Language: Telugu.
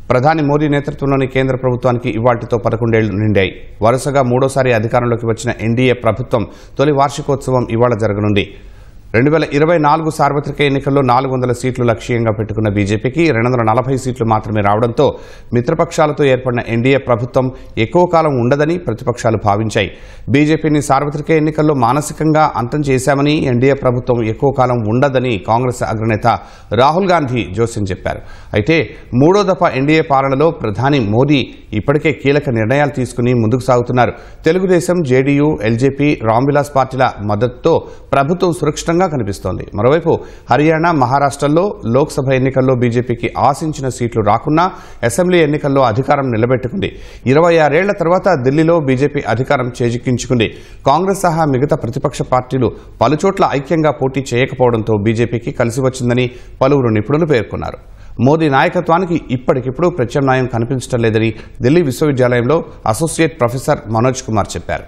ప్రధాని మోదీ నేతృత్వంలోని కేంద్ర ప్రభుత్వానికి ఇవాళ్టితో 11 ఏళ్లు నిండాయి. వరుసగా మూడోసారి అధికారంలోకి వచ్చిన ఎన్డీఏ ప్రభుత్వం తొలి వార్షికోత్సవం ఇవాళ జరగనుంది. 2024 సార్వత్రిక ఎన్నికల్లో 400 సీట్లు లక్ష్యంగా పెట్టుకున్న బీజేపీకి 240 సీట్లు మాత్రమే రావడంతో మిత్రపక్షాలతో ఏర్పడిన ఎన్డీఏ ప్రభుత్వం ఎక్కువ కాలం ఉండదని ప్రతిపక్షాలు భావించాయి. బీజేపీని సార్వత్రిక ఎన్నికల్లో మానసికంగా అంతం చేశామని, ఎన్డీఏ ప్రభుత్వం ఎక్కువ కాలం ఉండదని కాంగ్రెస్ అగ్రనేత రాహుల్ గాంధీ జోస్యం చెప్పారు. అయితే మూడో దఫా ఎన్డీఏ పాలనలో ప్రధాని మోదీ ఇప్పటికే కీలక నిర్ణయాలు తీసుకుని ముందుకు సాగుతున్నారు. తెలుగుదేశం, జేడీయూ, ఎల్జేపీ, రామ్విలాస్ పార్టీల మద్దతుతో ప్రభుత్వం సురక్షితంగా కనిపిస్తోంది. మరోవైపు హర్యానా, మహారాష్ట్రల్లో లోక్సభ ఎన్నికల్లో బీజేపీకి ఆశించిన సీట్లు రాకున్నా అసెంబ్లీ ఎన్నికల్లో అధికారం నిలబెట్టుకుంది. 26 ఏళ్ల తర్వాత ఢిల్లీలో బీజేపీ అధికారం చేజిక్కించుకుంది. కాంగ్రెస్ సహా మిగతా ప్రతిపక్ష పార్టీలు పలుచోట్ల ఐక్యంగా పోటీ చేయకపోవడంతో బీజేపీకి కలిసి వచ్చిందని పలువురు నిపుణులు పేర్కొన్నారు. మోదీ నాయకత్వానికి ఇప్పటికిప్పుడు ప్రత్యామ్నాయం కనిపించడం లేదని ఢిల్లీ విశ్వవిద్యాలయంలో అసోసియేట్ ప్రొఫెసర్ మనోజ్ కుమార్ చెప్పారు.